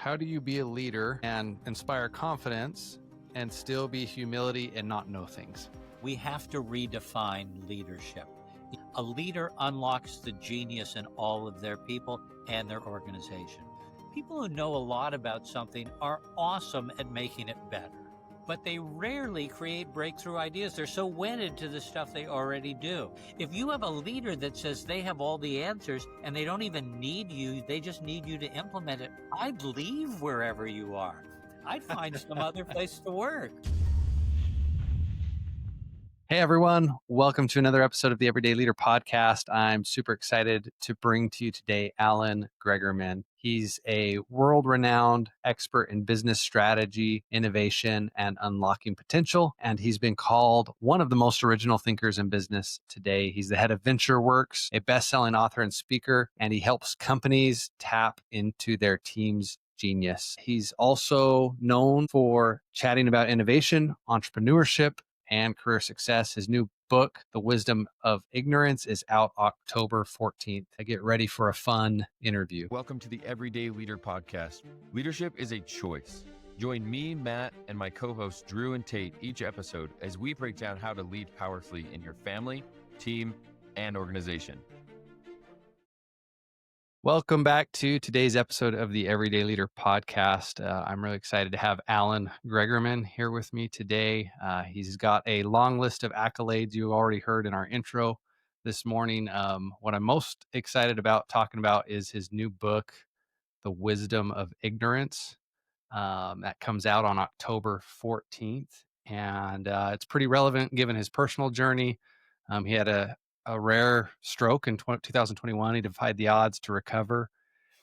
how do you be a leader and inspire confidence and still be humility and not know things? We have to redefine leadership. A leader unlocks the genius in all of their people and their organization. People who know a lot about something are awesome at making it better, but they rarely create breakthrough ideas. They're so wedded to the stuff they already do. If you have a leader that says they have all the answers and they don't even need you, they just need you to implement it, I'd leave wherever you are. I'd find some other place to work. Hey everyone, welcome to another episode of the Everyday Leader podcast. I'm super excited to bring to you today Alan Gregerman. He's a world-renowned expert in business strategy, innovation, and unlocking potential, and he's been called one of the most original thinkers in business today. He's the head of VentureWorks, a best-selling author and speaker, and he helps companies tap into their team's genius. He's also known for chatting about innovation, entrepreneurship, and career success. His new book, The Wisdom of Ignorance, is out October 14th. Get ready for a fun interview. Welcome to the Everyday Leader podcast. Leadership is a choice. Join me, Matt, and my co-hosts Drew and Tate each episode as we break down how to lead powerfully in your family, team, and organization. Welcome back to today's episode of the Everyday Leader podcast. I'm really excited to have Alan Gregerman here with me today. He's got a long list of accolades you already heard in our intro this morning. What I'm most excited about talking about is his new book, The Wisdom of Ignorance. That comes out on October 14th. And it's pretty relevant given his personal journey. He had a rare stroke in 2021. He defied the odds to recover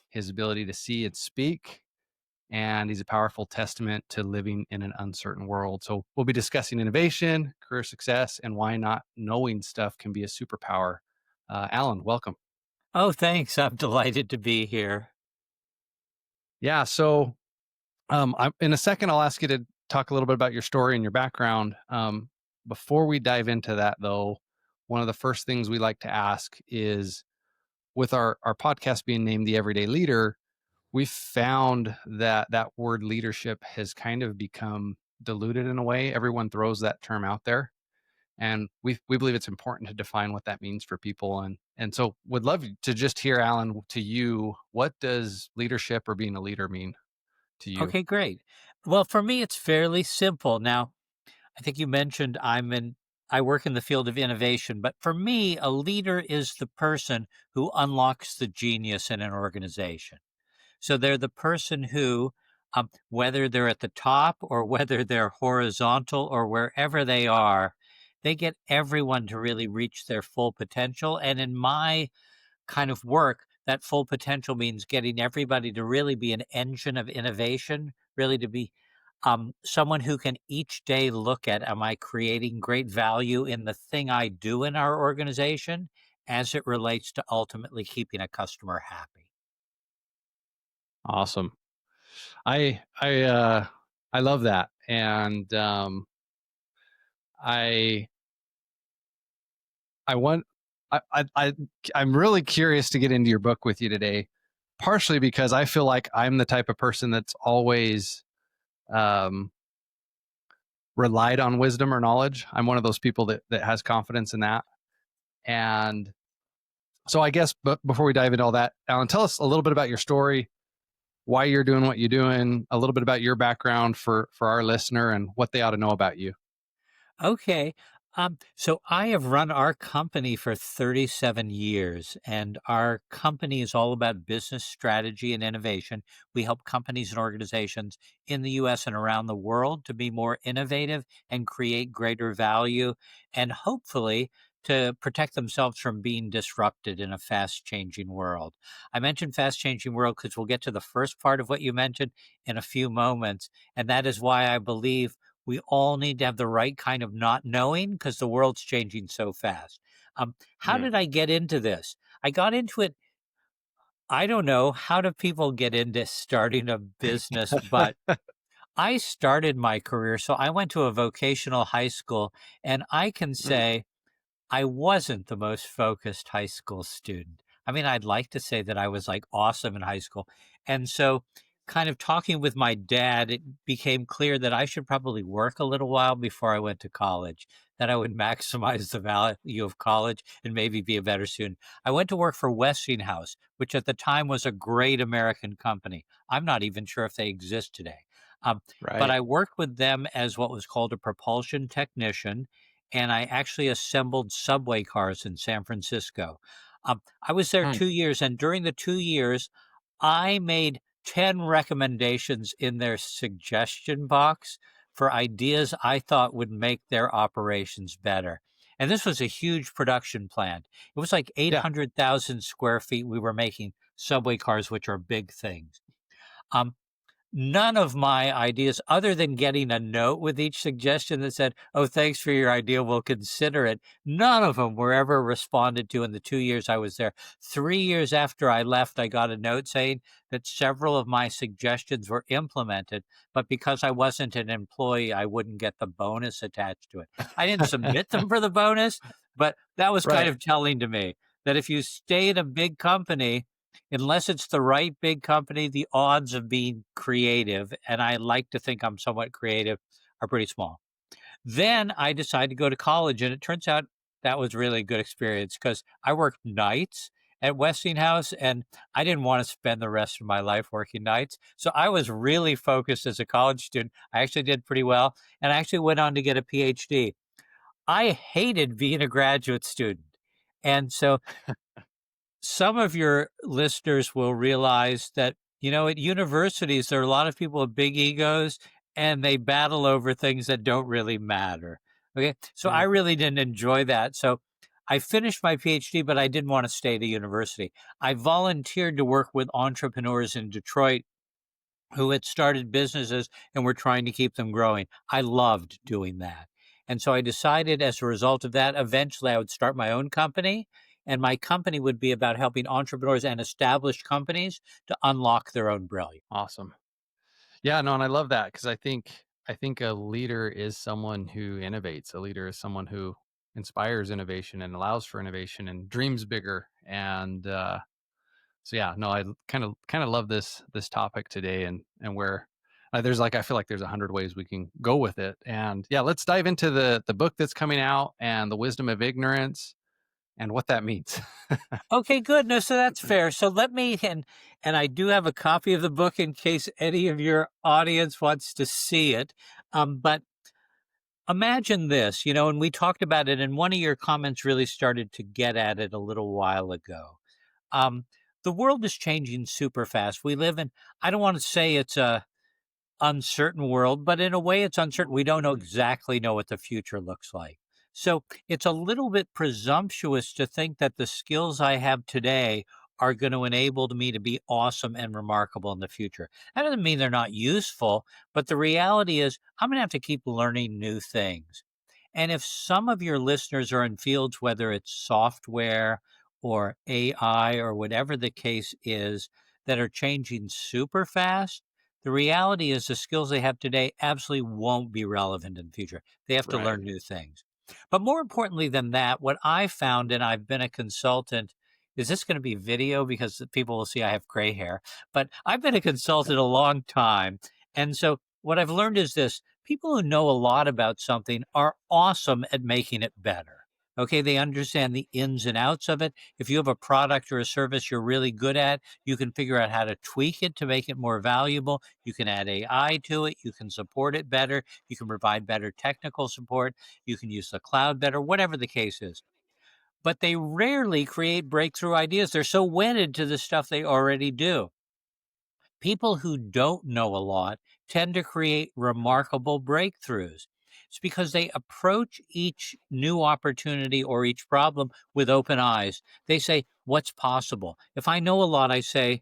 his ability to see and speak. And he's a powerful testament to living in an uncertain world. So we'll be discussing innovation, career success, and why not knowing stuff can be a superpower. Alan, welcome. Oh, thanks. I'm delighted to be here. Yeah. So in a second, I'll ask you to talk a little bit about your story and your background. Before we dive into that, though, one of the first things we like to ask is, with our podcast being named The Everyday Leader, we found that word leadership has kind of become diluted in a way. Everyone throws that term out there. And we believe it's important to define what that means for people. And so would love to just hear, Alan, to you, what does leadership or being a leader mean to you? Okay, great. Well, for me, it's fairly simple. Now, I think you mentioned I work in the field of innovation, but for me, a leader is the person who unlocks the genius in an organization. So they're the person who, whether they're at the top or whether they're horizontal or wherever they are, they get everyone to really reach their full potential. And in my kind of work, that full potential means getting everybody to really be an engine of innovation, really to be someone who can each day look at, am I creating great value in the thing I do in our organization as it relates to ultimately keeping a customer happy? Awesome. I love that. And I'm really curious to get into your book with you today, partially because I feel like I'm the type of person that's always relied on wisdom or knowledge. I'm one of those people that has confidence in that. And so I guess, but before we dive into all that, Alan, tell us a little bit about your story, why you're doing what you're doing, a little bit about your background for our listener and what they ought to know about you. Okay. So I have run our company for 37 years, and our company is all about business strategy and innovation. We help companies and organizations in the US and around the world to be more innovative and create greater value, and hopefully to protect themselves from being disrupted in a fast-changing world. I mentioned fast-changing world because we'll get to the first part of what you mentioned in a few moments, and that is why I believe we all need to have the right kind of not knowing because the world's changing so fast. How did I get into this? I got into it. I don't know. How do people get into starting a business? But I started my career. So I went to a vocational high school, and I can say I wasn't the most focused high school student. I mean, I'd like to say that I was like awesome in high school. And so kind of talking with my dad, it became clear that I should probably work a little while before I went to college, that I would maximize the value of college and maybe be a better student. I went to work for Westinghouse, which at the time was a great American company. I'm not even sure if they exist today. Um, but Right. I worked with them as what was called a propulsion technician, and I actually assembled subway cars in San Francisco. I was there Hmm. 2 years, and during the 2 years, I made 10 recommendations in their suggestion box for ideas I thought would make their operations better. And this was a huge production plant. It was like Yeah. 800,000 square feet. We were making subway cars, which are big things. Um, None of my ideas, other than getting a note with each suggestion that said, "Oh, thanks for your idea, we'll consider it," none of them were ever responded to in the 2 years I was there. 3 years after I left, I got a note saying that several of my suggestions were implemented, but because I wasn't an employee, I wouldn't get the bonus attached to it. I didn't submit them for the bonus, but that was kind Right. of telling to me that if you stay at a big company, unless it's the right big company, the odds of being creative, and I like to think I'm somewhat creative, are pretty small. Then I decided to go to college, and it turns out that was really a good experience because I worked nights at Westinghouse, and I didn't want to spend the rest of my life working nights. So I was really focused as a college student. I actually did pretty well, and I actually went on to get a PhD. I hated being a graduate student. And so some of your listeners will realize that, at universities, there are a lot of people with big egos and they battle over things that don't really matter. Okay. So I Mm. really didn't enjoy that. So I finished my PhD, but I didn't want to stay at a university. I volunteered to work with entrepreneurs in Detroit who had started businesses and were trying to keep them growing. I loved doing that. And so I decided as a result of that, eventually I would start my own company. And my company would be about helping entrepreneurs and established companies to unlock their own brilliance. Awesome. Yeah, no, and I love that because I think a leader is someone who innovates. A leader is someone who inspires innovation and allows for innovation and dreams bigger. And so yeah, no, I kind of love this topic today and where there's like I feel like there's 100 ways we can go with it. And yeah, let's dive into the book that's coming out and the wisdom of ignorance and what that means. Okay, good. No, so that's fair. So let me and I do have a copy of the book in case any of your audience wants to see it. But imagine this, and we talked about it, and one of your comments really started to get at it a little while ago. Um, the world is changing super fast. We live in, I don't want to say it's a uncertain world, but in a way it's uncertain. We don't exactly know what the future looks like. So it's a little bit presumptuous to think that the skills I have today are going to enable me to be awesome and remarkable in the future. That doesn't mean they're not useful, but the reality is I'm going to have to keep learning new things. And if some of your listeners are in fields, whether it's software or AI or whatever the case is, that are changing super fast, the reality is the skills they have today absolutely won't be relevant in the future. They have to Right. learn new things. But more importantly than that, what I found, and I've been a consultant, is this going to be video because people will see I have gray hair, but I've been a consultant a long time. And so what I've learned is this: people who know a lot about something are awesome at making it better. Okay, they understand the ins and outs of it. If you have a product or a service you're really good at, you can figure out how to tweak it to make it more valuable. You can add AI to it. You can support it better. You can provide better technical support. You can use the cloud better, whatever the case is. But they rarely create breakthrough ideas. They're so wedded to the stuff they already do. People who don't know a lot tend to create remarkable breakthroughs. It's because they approach each new opportunity or each problem with open eyes. They say, "What's possible?" If I know a lot, I say,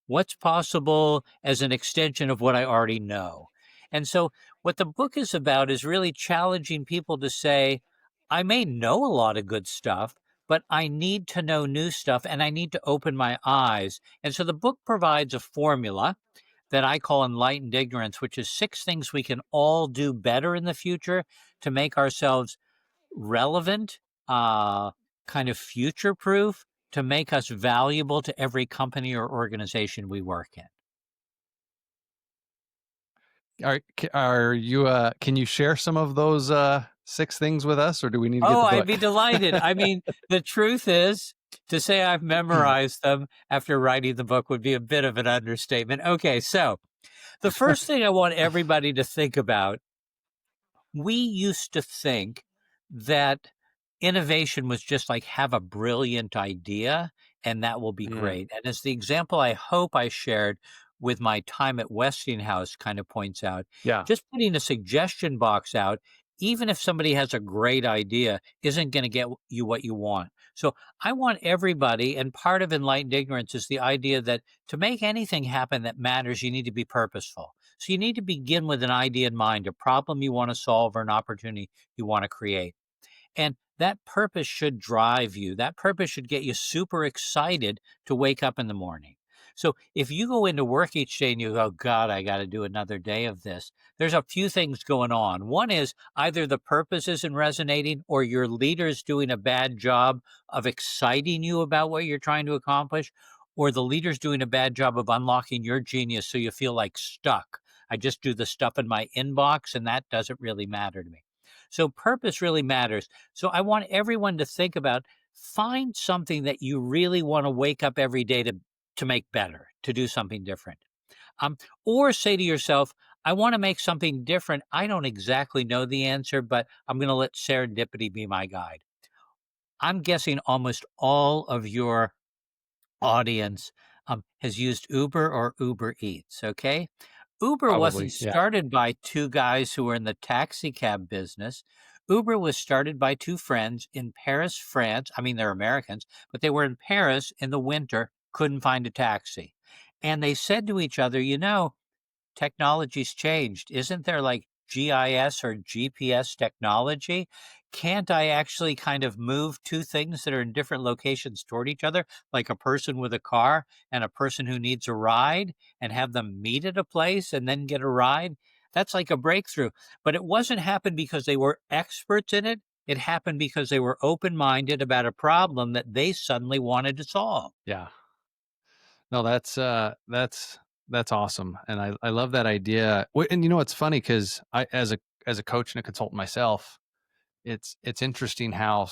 "What's possible as an extension of what I already know?" And so, what the book is about is really challenging people to say, I may know a lot of good stuff, but I need to know new stuff and I need to open my eyes. And so, the book provides a formula that I call Enlightened Ignorance, which is 6 things we can all do better in the future to make ourselves relevant, kind of future proof, to make us valuable to every company or organization we work in. Are you, can you share some of those, 6 things with us, or do we need to get Oh, the I'd book? be delighted. I mean, the truth is, to say I've memorized them after writing the book would be a bit of an understatement. Okay, so the first thing I want everybody to think about, we used to think that innovation was just like have a brilliant idea and that will be Mm, great. And as the example I hope I shared with my time at Westinghouse kind of points out, yeah, just putting a suggestion box out, even if somebody has a great idea, isn't going to get you what you want. So I want everybody, and part of enlightened ignorance is the idea that to make anything happen that matters, you need to be purposeful. So you need to begin with an idea in mind, a problem you want to solve or an opportunity you want to create. And that purpose should drive you. That purpose should get you super excited to wake up in the morning. So if you go into work each day and you go, God, I got to do another day of this, there's a few things going on. One is either the purpose isn't resonating or your leader's doing a bad job of exciting you about what you're trying to accomplish, or the leader's doing a bad job of unlocking your genius so you feel like stuck. I just do the stuff in my inbox and that doesn't really matter to me. So purpose really matters. So I want everyone to think about, find something that you really want to wake up every day to make better, to do something different. Um, or say to yourself, I want to make something different. I don't exactly know the answer, but I'm going to let serendipity be my guide. I'm guessing almost all of your audience has used Uber or Uber Eats. Okay. Uber wasn't probably, yeah. started by two guys who were in the taxi cab business. Uber was started by two friends in Paris, France. I mean, they're Americans, but they were in Paris in the winter, couldn't find a taxi. And they said to each other, technology's changed. Isn't there like GIS or GPS technology? Can't I actually kind of move two things that are in different locations toward each other, like a person with a car and a person who needs a ride, and have them meet at a place and then get a ride? That's like a breakthrough. But it wasn't happened because they were experts in it. It happened because they were open minded about a problem that they suddenly wanted to solve. Yeah. No, that's awesome, and I love that idea. And it's funny because I, as a coach and a consultant myself, it's interesting how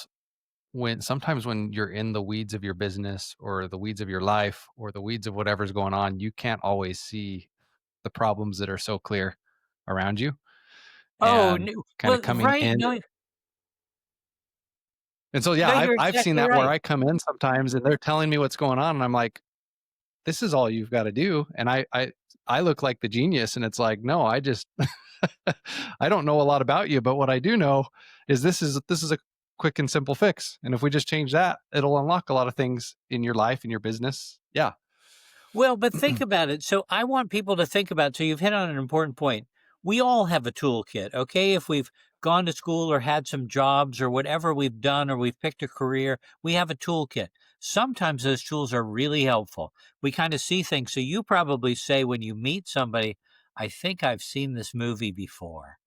when sometimes when you're in the weeds of your business or the weeds of your life or the weeds of whatever's going on, you can't always see the problems that are so clear around you, Oh, and no, kind of well, coming right. in. No, And so, yeah, no, you're I've seen exactly that where right. I come in sometimes and they're telling me what's going on, and I'm like, "This is all you've got to do." And I look like the genius, and it's like, no, I just I don't know a lot about you, but what I do know is this is a quick and simple fix, and if we just change that, it'll unlock a lot of things in your life, in your business. Yeah. Well, but think about it. So I want people to think about, so you've hit on an important point. We all have a toolkit, okay? If we've gone to school or had some jobs or whatever we've done or we've picked a career, we have a toolkit. Sometimes those tools are really helpful. We kind of see things. So you probably say when you meet somebody, I think I've seen this movie before.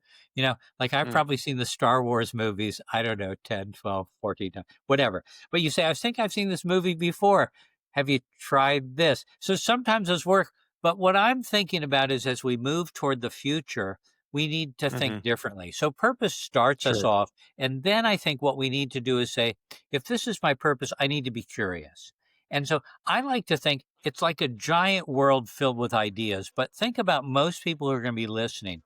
Like I've Mm, probably seen the Star Wars movies, I don't know, 10, 12, 14 times, whatever. But you say, I think I've seen this movie before. Have you tried this? So sometimes those work. But what I'm thinking about is as we move toward the future, we need to think mhm, differently. So purpose starts us sure. off. And then I think what we need to do is say, if this is my purpose, I need to be curious. And so I like to think it's like a giant world filled with ideas. But think about most people who are going to be listening.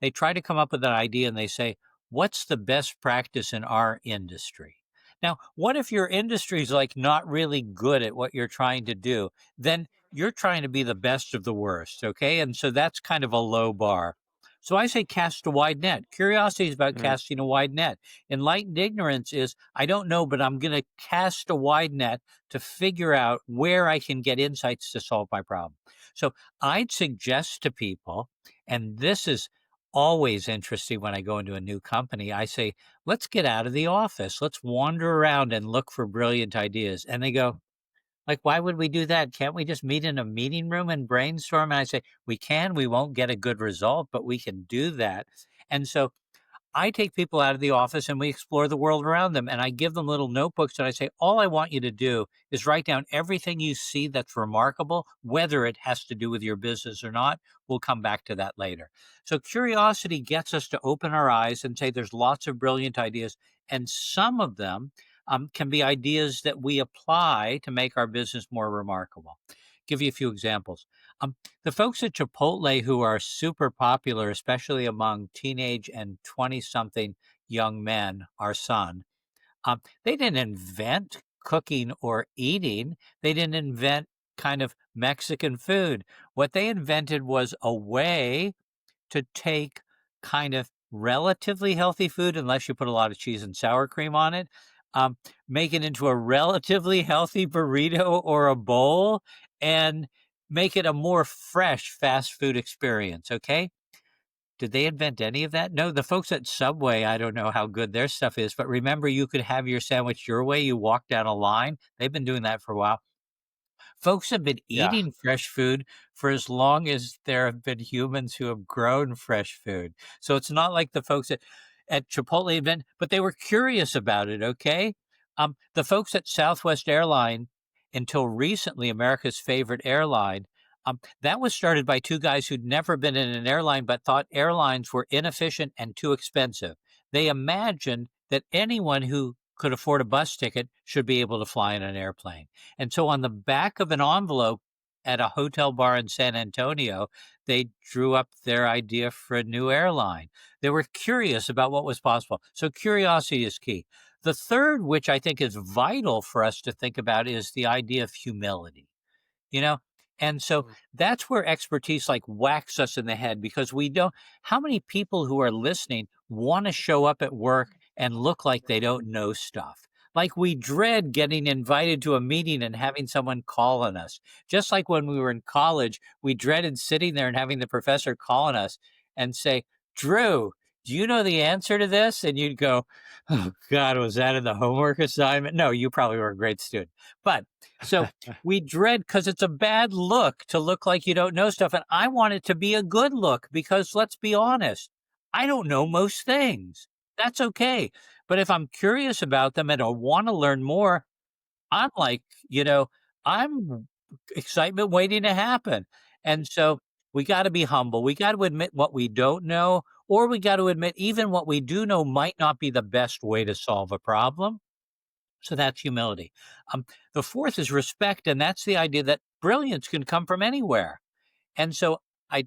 They try to come up with an idea and they say, what's the best practice in our industry? Now, what if your industry is like not really good at what you're trying to do? Then you're trying to be the best of the worst. Okay. And so that's kind of a low bar. So I say cast a wide net. Curiosity is about Mm, casting a wide net. Enlightened ignorance is I don't know, but I'm going to cast a wide net to figure out where I can get insights to solve my problem. So I'd suggest to people, and this is always interesting when I go into a new company. I say, let's get out of the office. Let's wander around and look for brilliant ideas. And they go, like, why would we do that? Can't we just meet in a meeting room and brainstorm? And I say, we can, we won't get a good result, but we can do that. And so I take people out of the office and we explore the world around them. And I give them little notebooks and I say, all I want you to do is write down everything you see that's remarkable, whether it has to do with your business or not. We'll come back to that later. So curiosity gets us to open our eyes and say there's lots of brilliant ideas. And some of them can be ideas that we apply to make our business more remarkable. Give you a few examples. Um, the folks at Chipotle who are super popular, especially among teenage and 20 something young men, our son, they didn't invent cooking or eating. They didn't invent kind of Mexican food. What they invented was a way to take kind of relatively healthy food, unless you put a lot of cheese and sour cream on it, um, make it into a relatively healthy burrito or a bowl, and make it a more fresh fast food experience. Okay. Did they invent any of that? No, the folks at Subway, I don't know how good their stuff is, but remember, you could have your sandwich your way. You walk down a line. They've been doing that for a while. Folks have been Yeah. eating fresh food for as long as there have been humans who have grown fresh food. So it's not like the folks at Chipotle invent, but they were curious about it. Okay, the folks at Southwest Airline, until recently America's favorite airline, that was started by two guys who'd never been in an airline but thought airlines were inefficient and too expensive. They imagined that anyone who could afford a bus ticket should be able to fly in an airplane. And so on the back of an envelope at a hotel bar in San Antonio, they drew up their idea for a new airline. They were curious about what was possible. So curiosity is key. The third, which I think is vital for us to think about, is the idea of humility, you know? And so Mm. that's where expertise like whacks us in the head because we don't, how many people who are listening want to show up at work and look like they don't know stuff? Like we dread getting invited to a meeting and having someone call on us. Just like when we were in college, we dreaded sitting there and having the professor call on us and say, Drew, do you know the answer to this? And you'd go, oh God, was that in the homework assignment? No, you probably were a great student. But so we dread because it's a bad look to look like you don't know stuff. And I want it to be a good look because let's be honest, I don't know most things. That's okay. But if I'm curious about them and I want to learn more, I'm like, I'm excitement waiting to happen. And so we got to be humble. We got to admit what we don't know, or we got to admit even what we do know might not be the best way to solve a problem. So that's humility. The fourth is respect, and that's the idea that brilliance can come from anywhere. And so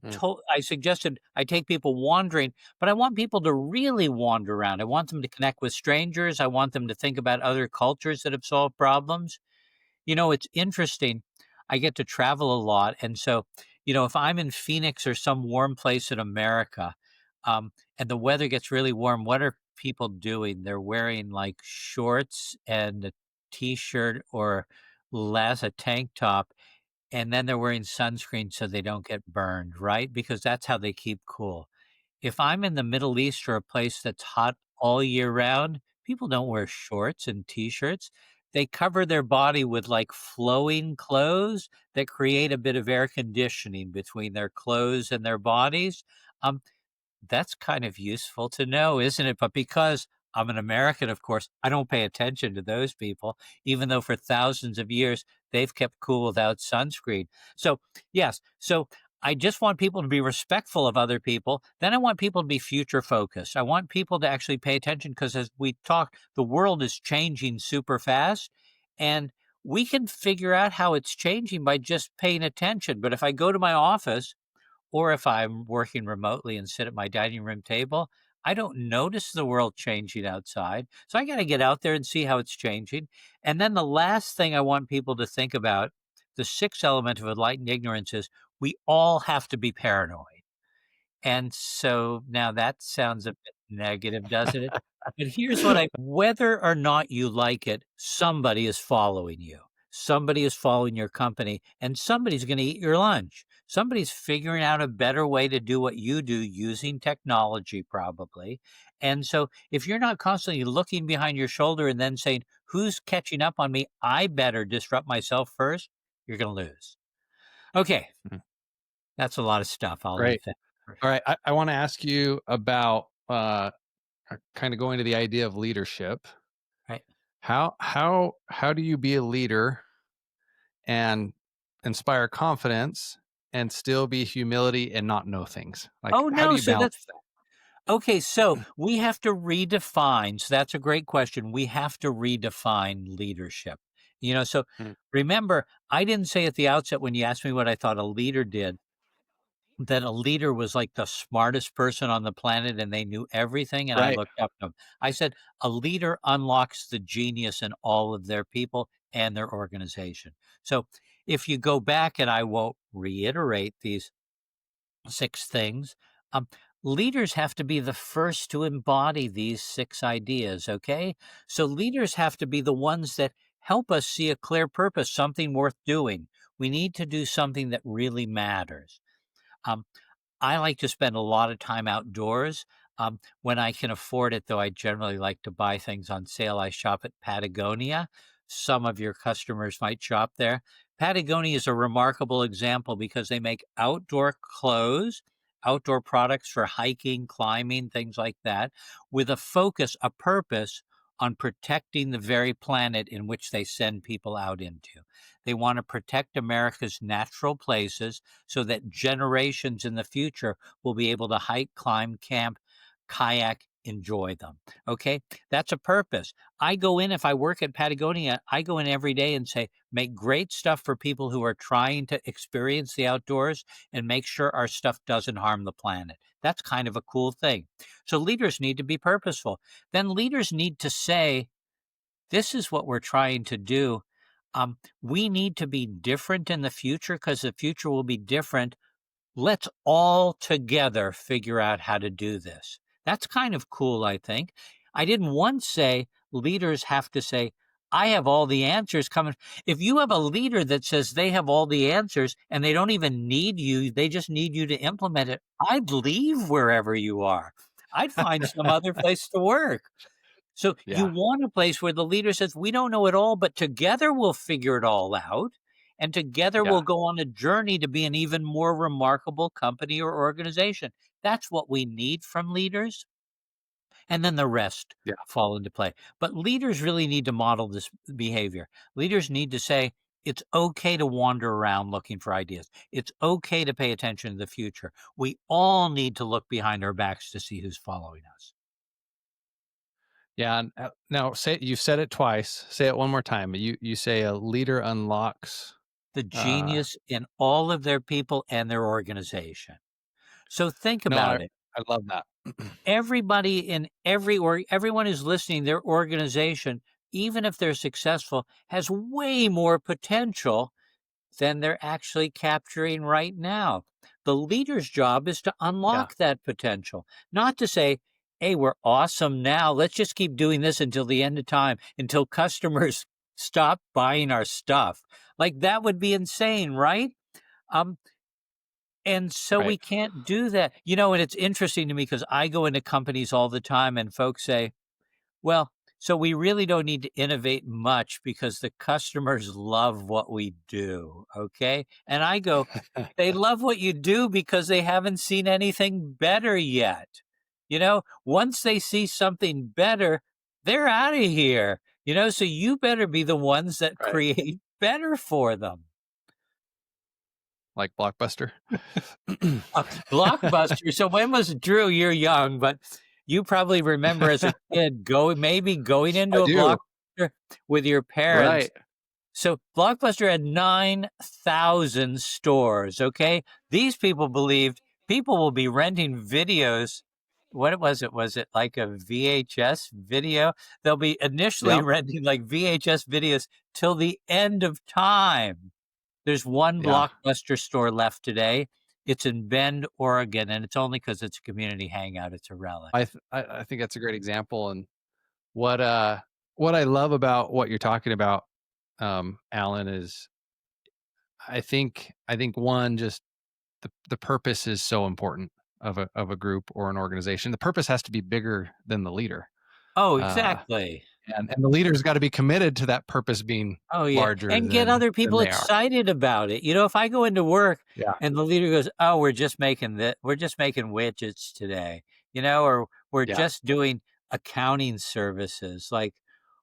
Mm. I suggested I take people wandering, but I want people to really wander around. I want them to connect with strangers. I want them to think about other cultures that have solved problems. It's interesting. I get to travel a lot. And so, if I'm in Phoenix or some warm place in America, and the weather gets really warm, what are people doing? They're wearing like shorts and a t shirt or less a tank top. And then they're wearing sunscreen so they don't get burned, right? Because that's how they keep cool. If I'm in the Middle East or a place that's hot all year round, people don't wear shorts and t-shirts. They cover their body with like flowing clothes that create a bit of air conditioning between their clothes and their bodies. Um, that's kind of useful to know, isn't it? But because I'm an American, of course, I don't pay attention to those people, even though for thousands of years they've kept cool without sunscreen. So, yes. So I just want people to be respectful of other people. Then I want people to be future focused. I want people to actually pay attention because as we talk, the world is changing super fast. And we can figure out how it's changing by just paying attention. But if I go to my office or if I'm working remotely and sit at my dining room table, I don't notice the world changing outside. So I got to get out there and see how it's changing. And then the last thing I want people to think about, the sixth element of enlightened ignorance is we all have to be paranoid. And so now that sounds a bit negative, doesn't it? But here's what whether or not you like it, somebody is following you. Somebody is following your company and somebody's going to eat your lunch. Somebody's figuring out a better way to do what you do using technology, probably. And so if you're not constantly looking behind your shoulder and then saying, who's catching up on me? I better disrupt myself first. You're going to lose. Okay. Mhm. That's a lot of stuff. I'll leave Great. that. All right. I want to ask you about kind of going to the idea of leadership. right? How do you be a leader and inspire confidence and still be humility and not know things? Like, Oh, how do no, you so balance that's okay, so we have to redefine. So that's a great question. We have to redefine leadership. So that? remember, I didn't say at the outset when you asked me what I thought a leader did, that a leader was like the smartest person on the planet and they knew everything and I Right. looked up to them. I said a leader unlocks the genius in all of their people and their organization. So if you go back, and I won't reiterate these 6 things. Leaders have to be the first to embody these 6 ideas, okay? So leaders have to be the ones that help us see a clear purpose, something worth doing. We need to do something that really matters. Um, I like to spend a lot of time outdoors. When I can afford it, though, I generally like to buy things on sale. I shop at Patagonia. Some of your customers might shop there. Patagonia is a remarkable example because they make outdoor clothes, outdoor products for hiking, climbing, things like that, with a focus, a purpose on protecting the very planet in which they send people out into. They want to protect America's natural places so that generations in the future will be able to hike, climb, camp, kayak, enjoy them. Okay, that's a purpose. I go in, if I work at Patagonia, I go in every day and say, make great stuff for people who are trying to experience the outdoors and make sure our stuff doesn't harm the planet. That's kind of a cool thing. So leaders need to be purposeful. Then leaders need to say, this is what we're trying to do. We need to be different in the future because the future will be different. Let's all together figure out how to do this. That's kind of cool, I think. I didn't once say leaders have to say, I have all the answers coming. If you have a leader that says they have all the answers and they don't even need you, they just need you to implement it, I'd leave wherever you are. I'd find some other place to work. So you Yeah. want a place where the leader says, we don't know it all, but together we'll figure it all out. And together Yeah. we'll go on a journey to be an even more remarkable company or organization. That's what we need from leaders. And then the rest Yeah. fall into play. But leaders really need to model this behavior. Leaders need to say, it's okay to wander around looking for ideas. It's okay to pay attention to the future. We all need to look behind our backs to see who's following us. Yeah. And now say you've said it twice. Say it one more time. You say a leader unlocks. The Uh, genius in all of their people and their organization. So think no, about it. I love that. Everybody in everyone who's listening, their organization, even if they're successful, has way more potential than they're actually capturing right now. The leader's job is to Yeah. unlock that potential, not to say, hey, we're awesome now. Let's just keep doing this until the end of time, until customers stop buying our stuff. Like that would be insane, right? Um, and so we Right. can't do that. And it's interesting to me because I go into companies all the time and folks say, well, so we really don't need to innovate much because the customers love what we do. Okay. And I go, they love what you do because they haven't seen anything better yet. Once they see something better, they're out of here. So you better be the ones that Right. create better for them. Like Blockbuster. Blockbuster. So when was Drew? You're young, but you probably remember as a kid maybe going I into a do. Blockbuster with your parents. Right. So Blockbuster had 9,000 stores. Okay, these people believed people will be renting videos. What was it? Was it like a VHS video? They'll be initially Yep. renting like VHS videos till the end of time. There's one Yeah. Blockbuster store left today. It's in Bend, Oregon, and it's only because it's a community hangout. It's a relic. I think that's a great example. And what what I love about what you're talking about, Alan, is I think one, just the purpose is so important of a group or an organization. The purpose has to be bigger than the leader. Oh, Uh, exactly. and the leader's got to be committed to that purpose being Oh, yeah, larger and get other than people they are. excited about it. If I go into work Yeah. and the leader goes, "Oh, we're just making widgets today," or we're Yeah. just doing accounting services. Like,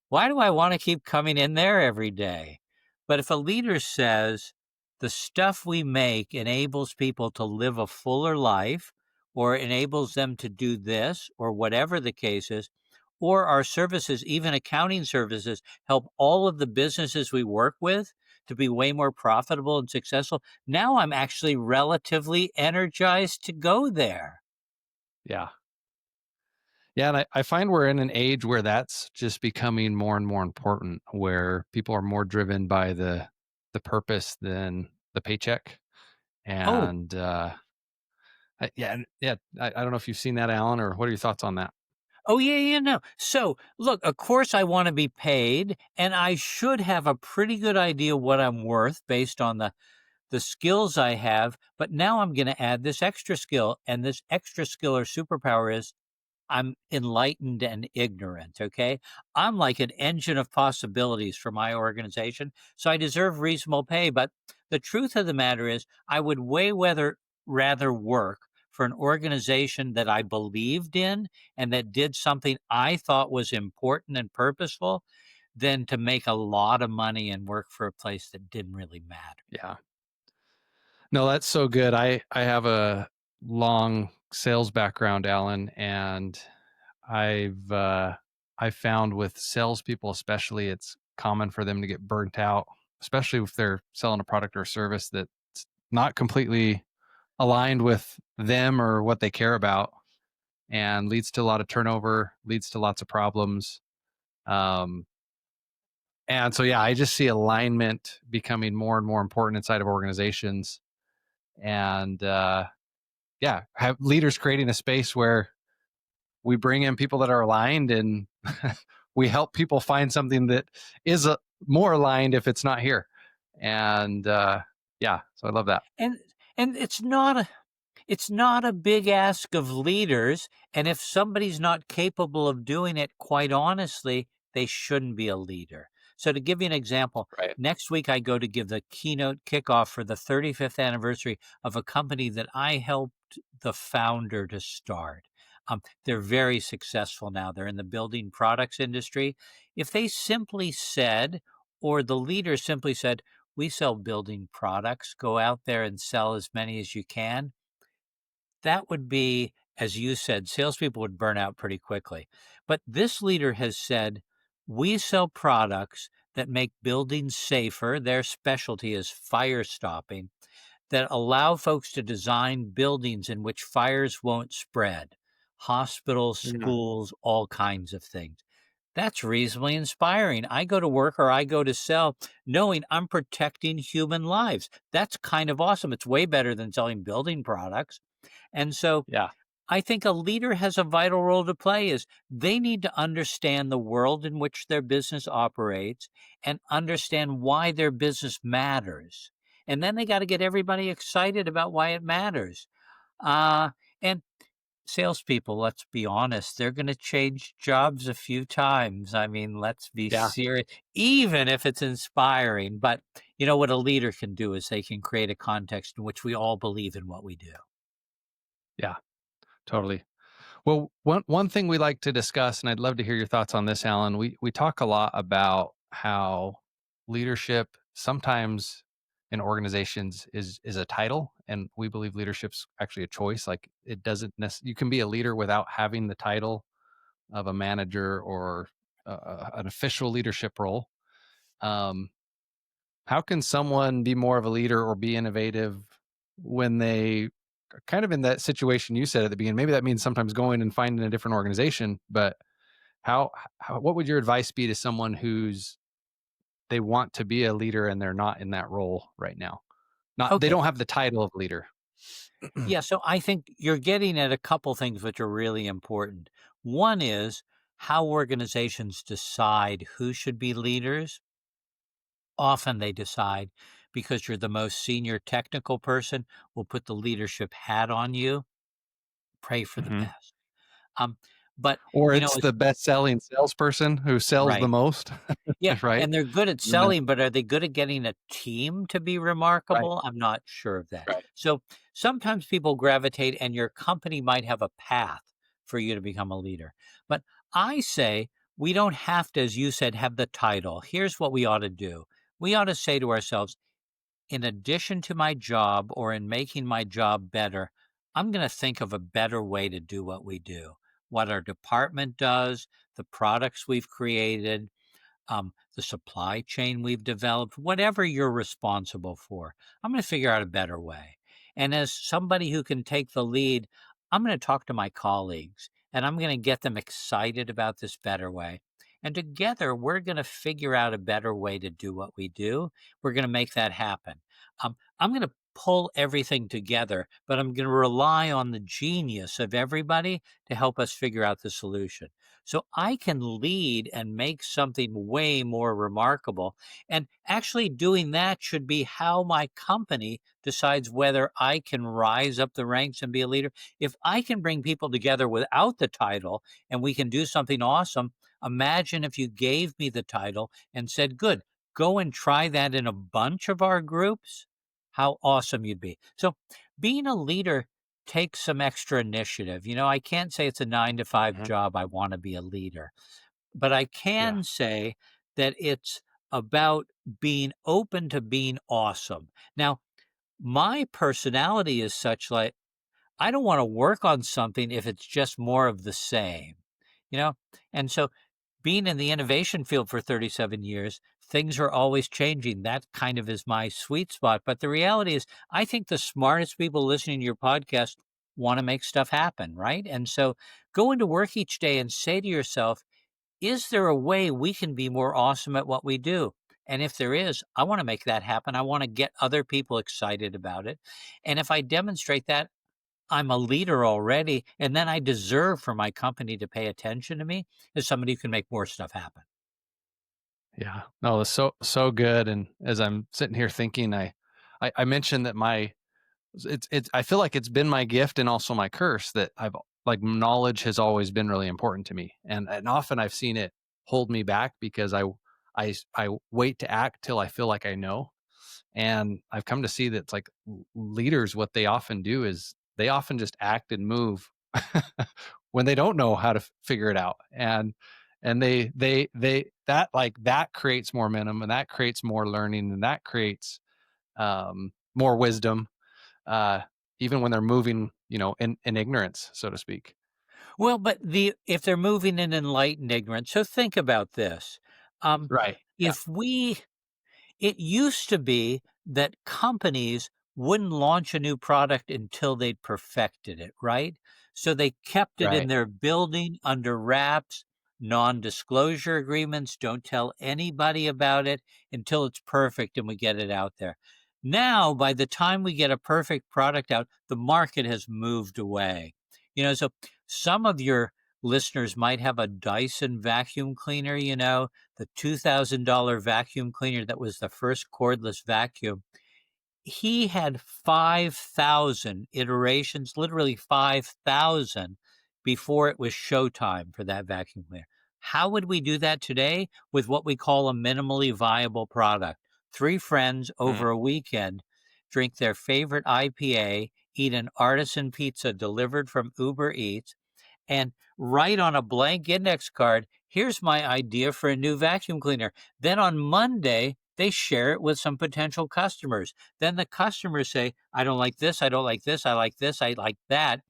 why do I want to keep coming in there every day? But if a leader says the stuff we make enables people to live a fuller life, or enables them to do this, or whatever the case is, or our services, even accounting services, help all of the businesses we work with to be way more profitable and successful. Now I'm actually relatively energized to go there. Yeah. Yeah, and I find we're in an age where that's just becoming more and more important, where people are more driven by the purpose than the paycheck. Oh, And yeah, I don't know if you've seen that, Alan, or what are your thoughts on that? oh, yeah, yeah, no. So, look, of course, I want to be paid, and I should have a pretty good idea what I'm worth based on the skills I have. But now I'm going to add this extra skill, and this extra skill or superpower is I'm enlightened and ignorant, okay? I'm like an engine of possibilities for my organization, so I deserve reasonable pay. But the truth of the matter is, I would rather work for an organization that I believed in and that did something I thought was important and purposeful than to make a lot of money and work for a place that didn't really matter. Yeah. No, that's so good. I have a long sales background, Alan, and I found with salespeople especially, it's common for them to get burnt out, especially if they're selling a product or service that's not completely aligned with them or what they care about, and leads to a lot of turnover, leads to lots of problems. Um, and so, yeah, I just see alignment becoming more and more important inside of organizations. And yeah, have leaders creating a space where we bring in people that are aligned and we help people find something that is more aligned if it's not here. And yeah, so I love that. And and it's not a big ask of leaders, and if somebody's not capable of doing it, quite honestly, they shouldn't be a leader. So to give you an example, Right. next week I go to give the keynote kickoff for the 35th anniversary of a company that I helped the founder to start. They're very successful now. They're in the building products industry. If they simply said, or the leader simply said, we sell building products, go out there and sell as many as you can, that would be, as you said, salespeople would burn out pretty quickly. But this leader has said, we sell products that make buildings safer. Their specialty is fire stopping, that allow folks to design buildings in which fires won't spread, hospitals, Mm, schools, all kinds of things. That's reasonably inspiring. I go to work or I go to sell knowing I'm protecting human lives. That's kind of awesome. It's way better than selling building products. And so yeah. I think a leader has a vital role to play is they need to understand the world in which their business operates and understand why their business matters. And then they got to get everybody excited about why it matters. And salespeople, let's be honest, they're going to change jobs a few times. I mean, let's be Yeah. serious, even if it's inspiring. But you know what a leader can do is they can create a context in which we all believe in what we do. Yeah. Totally. Well, one thing we like to discuss, and I'd love to hear your thoughts on this, Alan. We talk a lot about how leadership sometimes in organizations is a title, and we believe leadership's actually a choice. Like it doesn't you can be a leader without having the title of a manager or an official leadership role. Um, how can someone be more of a leader or be innovative when they are kind of in that situation you said at the beginning? Maybe that means sometimes going and finding a different organization, but what would your advice be to someone who's they want to be a leader and they're not in that role right now? Not they Okay. don't have the title of leader. Yeah, so I think you're getting at a couple things which are really important. One is how organizations decide who should be leaders. Often they decide because you're the most senior technical person, will put the leadership hat on you, pray for the Mhm. best. Um, but Or you know, it's the best-selling salesperson who sells the right. most, Yeah, right? and they're good at And then selling, but are they good at getting a team to be right, remarkable? I'm not sure of that. right. So sometimes people gravitate, and your company might have a path for you to become a leader. But I say we don't have to, as you said, have the title. Here's what we ought to do. We ought to say to ourselves, in addition to my job or in making my job better, I'm going to think of a better way to do what we do, what our department does, the products we've created, the supply chain we've developed, whatever you're responsible for. I'm going to figure out a better way. And as somebody who can take the lead, I'm going to talk to my colleagues and I'm going to get them excited about this better way. And together, we're going to figure out a better way to do what we do. We're going to make that happen. I'm going to pull everything together, but I'm going to rely on the genius of everybody to help us figure out the solution. So I can lead and make something way more remarkable. And actually, doing that should be how my company decides whether I can rise up the ranks and be a leader. If I can bring people together without the title and we can do something awesome, imagine if you gave me the title and said, good, go and try that in a bunch of our groups. How awesome you'd be. So, being a leader takes some extra initiative. I can't say it's a 9 to 5 Mhm. job. I want to be a leader, but I Yeah. can say that it's about being open to being awesome. Now, my personality is such like I don't want to work on something if it's just more of the same, you know? And so being in the innovation field for 37 years, things are always changing. That kind of is my sweet spot. But the reality is, I think the smartest people listening to your podcast want to make stuff happen, right? And so go into work each day and say to yourself, is there a way we can be more awesome at what we do? And if there is, I want to make that happen. I want to get other people excited about it. And if I demonstrate that, I'm a leader already, and then I deserve for my company to pay attention to me as somebody who can make more stuff happen. Yeah. No, it's so good. And as I'm sitting here thinking, I mentioned that it's I feel like it's been my gift and also my curse that I've like knowledge has always been really important to me. And often I've seen it hold me back because I wait to act till I feel like I know. And I've come to see that it's like leaders, what they often do is they often just act and move when they don't know how to figure it out. And they that like that creates more momentum and that creates more learning and that creates more wisdom, uh, even when they're moving, in ignorance, so to speak. Well, but if they're moving in enlightened ignorance, so think about this. Um, Right. Yeah. if we It used to be that companies wouldn't launch a new product until they'd perfected it, right? So they kept it in Right. their building under wraps, non-disclosure agreements, don't tell anybody about it until it's perfect and we get it out there. Now, by the time we get a perfect product out, the market has moved away. So some of your listeners might have a Dyson vacuum cleaner, the $2,000 vacuum cleaner that was the first cordless vacuum. He had 5,000 iterations, literally 5,000, before it was showtime for that vacuum cleaner. How would we do that today with what we call a minimally viable product? Three friends Mm. over a weekend drink their favorite IPA, eat an artisan pizza delivered from Uber Eats, and write on a blank index card, here's my idea for a new vacuum cleaner. Then on Monday, they share it with some potential customers. Then the customers say, I don't like this, I don't like this, I like this, I like that.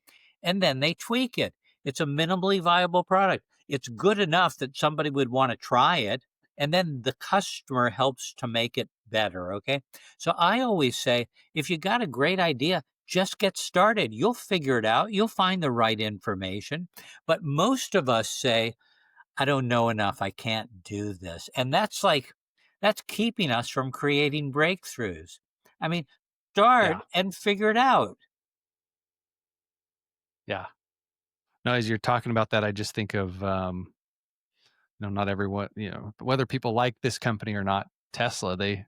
And then they tweak it. It's a minimally viable product. It's good enough that somebody would want to try it. And then the customer helps to make it better. Okay. So I always say, if you got a great idea, just get started. You'll figure it out. You'll find the right information. But most of us say, I don't know enough. I can't do this. And that's keeping us from creating breakthroughs. I mean, start Yeah. and figure it out. Yeah. No, as you're talking about that, I just think of, not everyone, whether people like this company or not, Tesla, they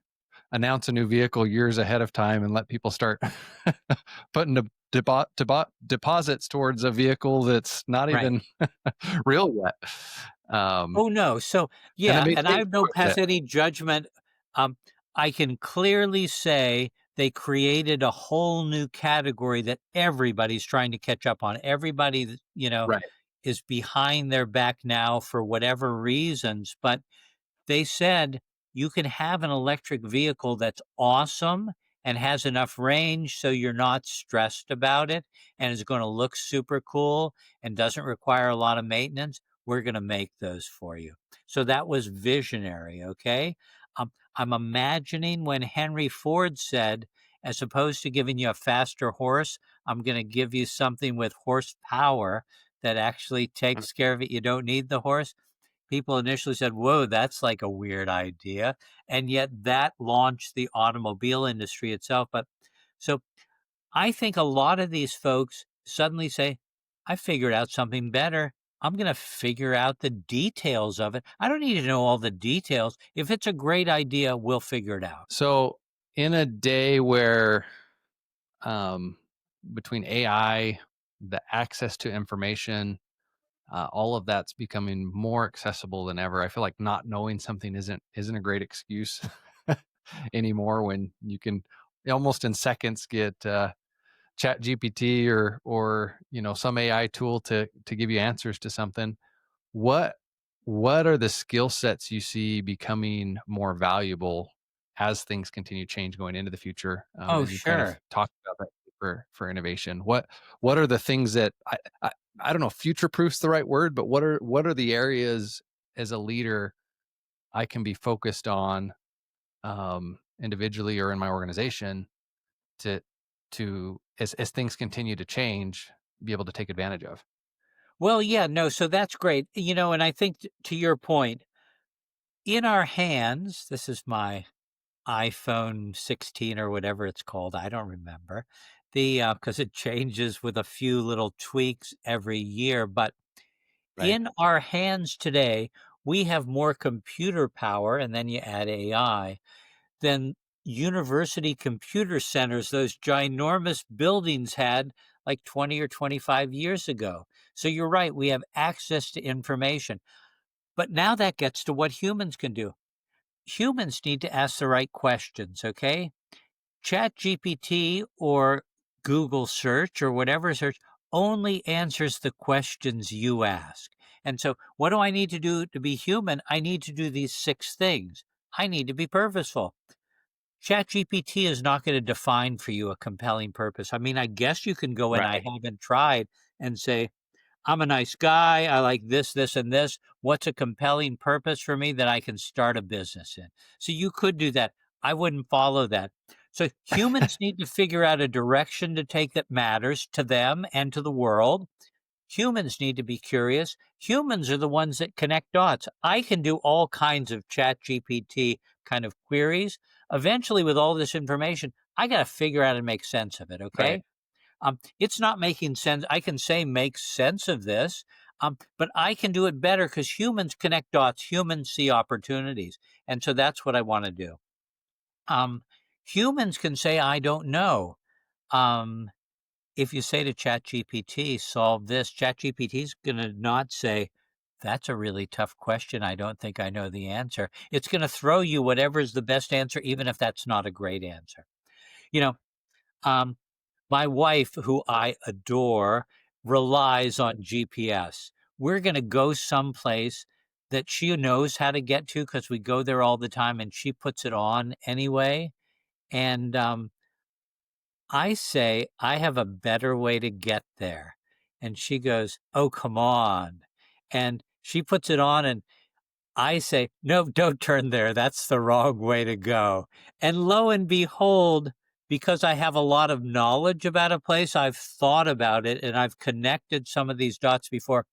announce a new vehicle years ahead of time and let people start putting deposits towards a vehicle that's not Right. even real yet. Um, Oh, no. So, and then yeah, and they I don't with pass it. any judgment. Um, I can clearly say they created a whole new category that everybody's trying to catch up on. Everybody, Right. is behind their back now for whatever reasons, but they said you can have an electric vehicle that's awesome and has enough range so you're not stressed about it and is going to look super cool and doesn't require a lot of maintenance. We're going to make those for you. So that was visionary. Okay. I'm imagining when Henry Ford said, as opposed to giving you a faster horse, I'm going to give you something with horsepower that actually takes care of it. You don't need the horse. People initially said, whoa, that's like a weird idea. And yet that launched the automobile industry itself. But so I think a lot of these folks suddenly say, I figured out something better. I'm going to figure out the details of it. I don't need to know all the details. If it's a great idea, we'll figure it out. So in a day where um, between AI, the access to information, all of that's becoming more accessible than ever. I feel like not knowing something isn't a great excuse anymore when you can almost in seconds get chat GPT or some AI tool to give you answers to something. What what are the skill sets you see becoming more valuable as things continue to change going into the future? Oh, And you kind of sure. talked about that for innovation. What are the things that I don't know if future proof's the right word, but what are the areas as a leader I can be focused on individually or in my organization to as things continue to change, be able to take advantage of. Well, yeah, no, so that's great. And I think to your point, in our hands, this is my iPhone 16 or whatever it's called. I don't remember because it changes with a few little tweaks every year. But Right. in our hands today, we have more computer power, and then you add AI, than university computer centers, those ginormous buildings had like 20 or 25 years ago. So you're right. We have access to information. But now that gets to what humans can do. Humans need to ask the right questions, okay? Chat GPT or Google search or whatever search only answers the questions you ask. And so, what do I need to do to be human? I need to do these 6 things. I need to be purposeful. ChatGPT is not going to define for you a compelling purpose. I mean, I guess you can go in, I Right. haven't tried, and say, I'm a nice guy. I like this, this, and this. What's a compelling purpose for me that I can start a business in? So you could do that. I wouldn't follow that. So humans need to figure out a direction to take that matters to them and to the world. Humans need to be curious. Humans are the ones that connect dots. I can do all kinds of chat GPT kind of queries. Eventually, with all this information, I got to figure out and make sense of it. Right. Okay. It's not making sense. I can say make sense of this, but I can do it better because humans connect dots. Humans see opportunities. And so that's what I want to do. Um, Humans can say, I don't know. Um, if you say to ChatGPT, solve this, ChatGPT is going to not say, that's a really tough question. I don't think I know the answer. It's going to throw you whatever is the best answer, even if that's not a great answer. You know, um, my wife, who I adore, relies on GPS. We're going to go someplace that she knows how to get to because we go there all the time and she puts it on anyway. And I say, I have a better way to get there. And she goes, oh, come on. And she puts it on and I say, no, don't turn there. That's the wrong way to go. And lo and behold, because I have a lot of knowledge about a place, I've thought about it and I've connected some of these dots before.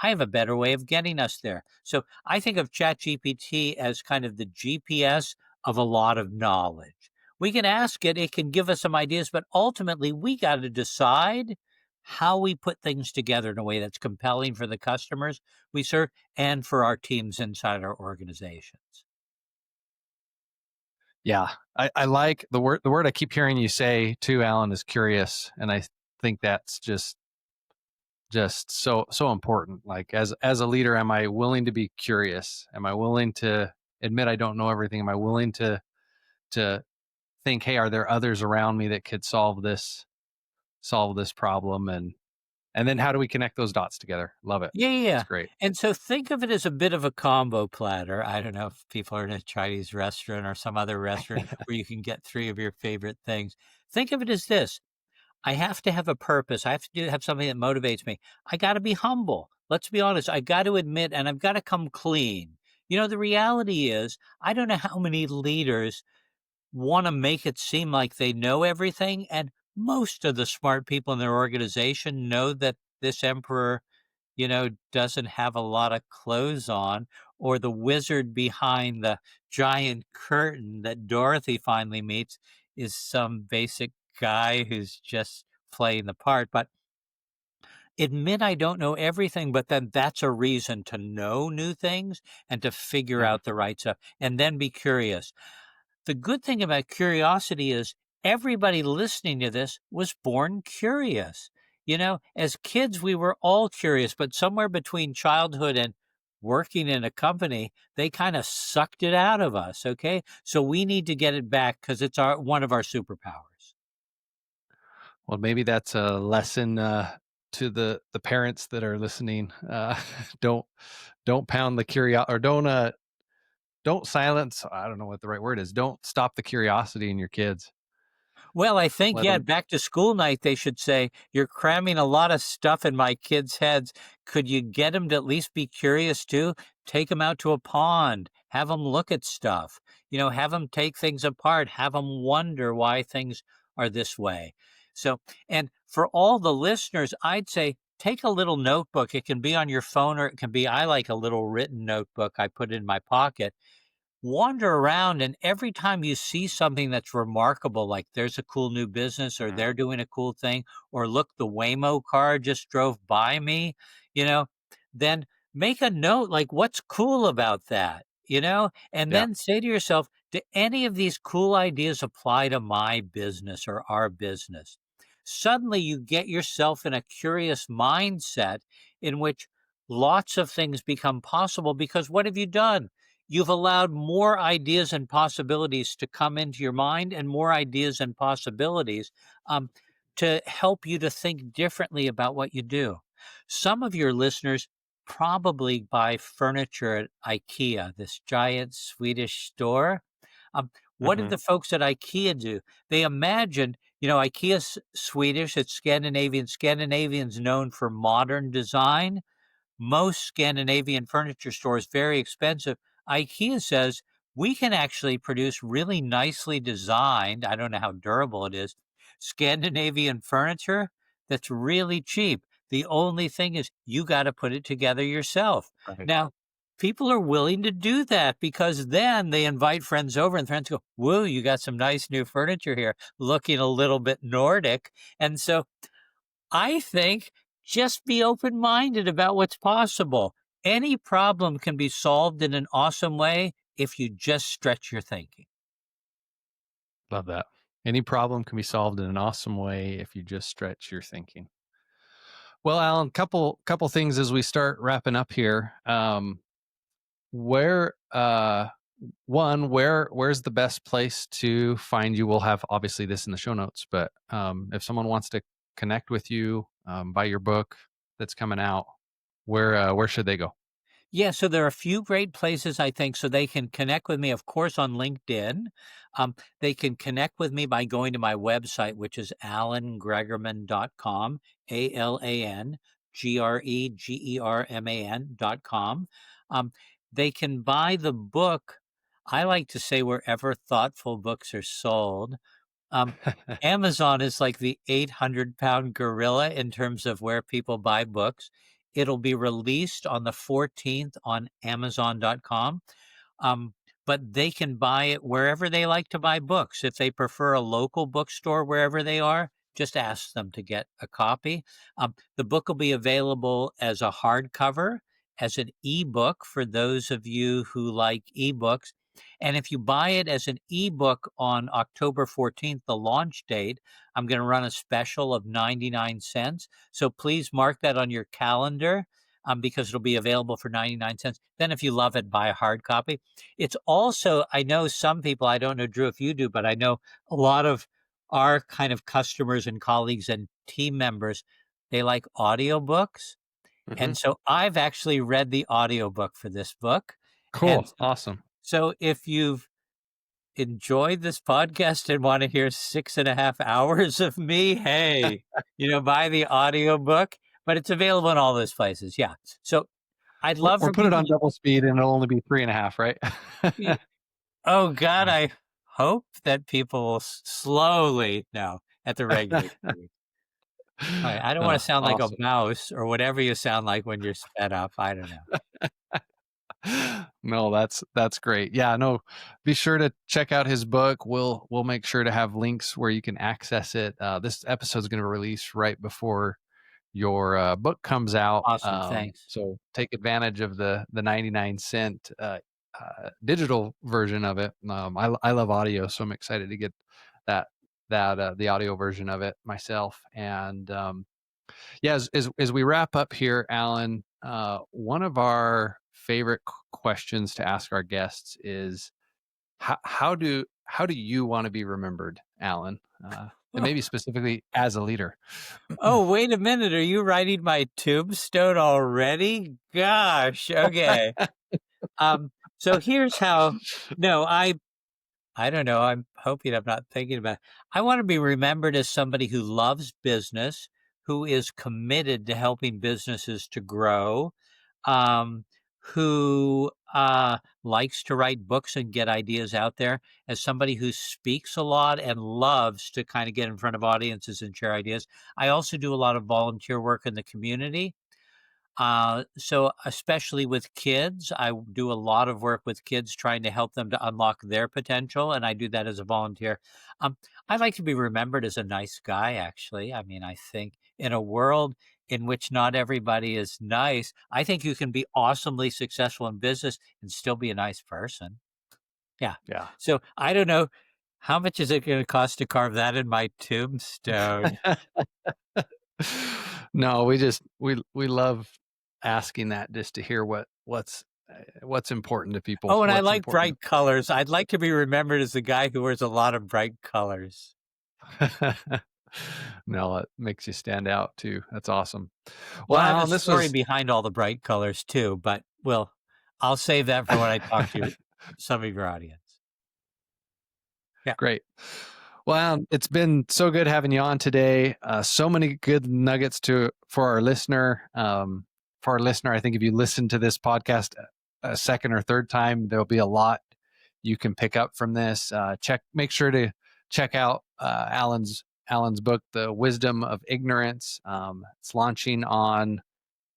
I have a better way of getting us there. So I think of ChatGPT as kind of the GPS of a lot of knowledge. We can ask it, it can give us some ideas, but ultimately we got to decide how we put things together in a way that's compelling for the customers we serve and for our teams inside our organizations. Yeah. I like the word I keep hearing you say too, Alan, is curious. And I think that's just so important. Like as a leader, am I willing to be curious? Am I willing to admit I don't know everything? Am I willing to think, hey, are there others around me that could solve this problem? And then how do we connect those dots together? Love it. Yeah, yeah, It's yeah. great. And so think of it as a bit of a combo platter. I don't know if people are in a Chinese restaurant or some other restaurant where you can get 3 of your favorite things. Think of it as this: I have to have a purpose. I have to have something that motivates me. I got to be humble. Let's be honest. I got to admit, and I've got to come clean. The reality is, I don't know how many leaders want to make it seem like they know everything. And most of the smart people in their organization know that this emperor, doesn't have a lot of clothes on, or the wizard behind the giant curtain that Dorothy finally meets is some basic guy who's just playing the part. But admit I don't know everything, but then that's a reason to know new things and to figure Mhm. out the right stuff and then be curious. The good thing about curiosity is everybody listening to this was born curious. As kids, we were all curious, but somewhere between childhood and working in a company, they kind of sucked it out of us. Okay. So we need to get it back because it's one of our superpowers. Well, maybe that's a lesson to the parents that are listening. Don't don't pound the curiosity, or don't silence. I don't know what the right word is. Don't stop the curiosity in your kids. Well, I think, Let yeah, them. back to school night, they should say, "You're cramming a lot of stuff in my kids' heads. Could you get them to at least be curious too? Take them out to a pond, have them look at stuff, have them take things apart, have them wonder why things are this way." So, and for all the listeners, I'd say take a little notebook. It can be on your phone or it can be, I like a little written notebook. I put it in my pocket. Wander around, and every time you see something that's remarkable, like there's a cool new business or Mhm. they're doing a cool thing, or look, the Waymo car just drove by me, you know, then make a note, like, what's cool about that, and Yeah, then say to yourself, do any of these cool ideas apply to my business or our business? Suddenly you get yourself in a curious mindset in which lots of things become possible, because what have you done? You've allowed more ideas and possibilities to come into your mind, and more ideas and possibilities um, to help you to think differently about what you do. Some of your listeners probably buy furniture at IKEA, this giant Swedish store. What did hmm the folks at IKEA do? They imagined, IKEA's Swedish, it's Scandinavian. Scandinavian's known for modern design. Most Scandinavian furniture stores very expensive. IKEA says we can actually produce really nicely designed, I don't know how durable it is, Scandinavian furniture that's really cheap. The only thing is you got to put it together yourself. right. Now, people are willing to do that because then they invite friends over and friends go, "Whoa, you got some nice new furniture here, looking a little bit Nordic." And so I think just be open minded about what's possible. Any problem can be solved in an awesome way if you just stretch your thinking. Love that. Any problem can be solved in an awesome way if you just stretch your thinking. Well, Alan, couple things as we start wrapping up here. Where one, where's the best place to find you? We'll have obviously this in the show notes, but if someone wants to connect with you, buy your book that's coming out, where should they go? Yeah, so there are a few great places, I think, so they can connect with me, of course, on LinkedIn. They can connect with me by going to my website, which is alangregerman.com, AlanGregerman.com. They can buy the book. I like to say wherever thoughtful books are sold. Um, Amazon is like the 800-pound gorilla in terms of where people buy books. It'll be released on the 14th on Amazon.com. Um, but they can buy it wherever they like to buy books. If they prefer a local bookstore wherever they are, just ask them to get a copy. The book will be available as a hardcover, as an ebook for those of you who like ebooks. And if you buy it as an ebook on October 14th, the launch date, I'm going to run a special of 99 cents. So please mark that on your calendar, because it'll be available for 99 cents. Then if you love it, buy a hard copy. It's also, I know some people, I don't know, Drew, if you do, but I know a lot of our kind of customers and colleagues and team members, they like audiobooks. Mhm. And so I've actually read the audiobook for this book. And Cool. Awesome. so if you've enjoyed this podcast and want to hear 6.5 hours of me, hey, buy the audiobook, but it's available in all those places. Yeah. So I'd love Or for put it people on double speed and it'll only be 3.5, right? to, oh God, I hope that people will slowly, no, at the regular speed. All right. I don't want to sound like a Awesome. mouse or whatever you sound like when you're sped up. I don't know. No, that's great. Yeah, no, be sure to check out his book. We'll make sure to have links where you can access it. This episode is going to release right before your book comes out. Awesome. Thanks. So take advantage of the 99 cent digital version of it. I love audio, so I'm excited to get that the audio version of it myself. And yeah, as we wrap up here, Alan, one of our favorite questions to ask our guests is how do you want to be remembered, Alan? And Oh, maybe specifically as a leader. oh, wait a minute. Are you writing my tombstone already? Gosh. Okay. So here's how. No, I don't know. I'm hoping I'm not thinking about it. I want to be remembered as somebody who loves business, who is committed to helping businesses to grow, um, who likes to write books and get ideas out there, as somebody who speaks a lot and loves to kind of get in front of audiences and share ideas. I also do a lot of volunteer work in the community. So especially with kids, I do a lot of work with kids trying to help them to unlock their potential, and I do that as a volunteer. Um, I like to be remembered as a nice guy, actually. I mean, I think in a world in which not everybody is nice, I think you can be awesomely successful in business and still be a nice person. Yeah. Yeah. So I don't know, how much is it going to cost to carve that in my tombstone? No, we love asking that just to hear what's important to people, Oh, and I what's like important. bright colors. I'd like to be remembered as the guy who wears a lot of bright colors. No, it makes you stand out too. That's awesome. Well, Well, I have a Alan, this story was behind all the bright colors too, but I'll save that for when I talk to some of your audience. Yeah. great. Well, Alan, it's been so good having you on today. So many good nuggets for our listener. I think if you listen to this podcast a second or third time, there'll be a lot you can pick up from this. Make sure to check out Alan's book, The Wisdom of Ignorance. It's launching on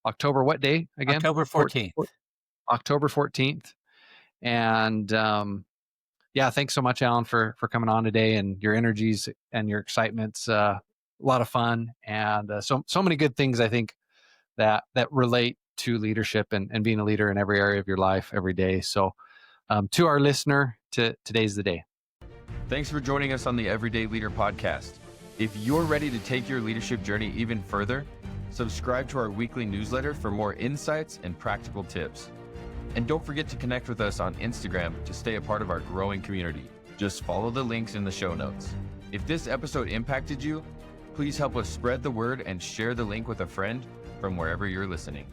October what day again? October 14th. October 14th. And yeah, thanks so much, Alan, for coming on today, and your energies and your excitement's a lot of fun, and so many good things I think that relate to leadership and being a leader in every area of your life every day. So to our listener, today's the day. Thanks for joining us on the Everyday Leader podcast. If you're ready to take your leadership journey even further, subscribe to our weekly newsletter for more insights and practical tips. And don't forget to connect with us on Instagram to stay a part of our growing community. Just follow the links in the show notes. If this episode impacted you, please help us spread the word and share the link with a friend from wherever you're listening.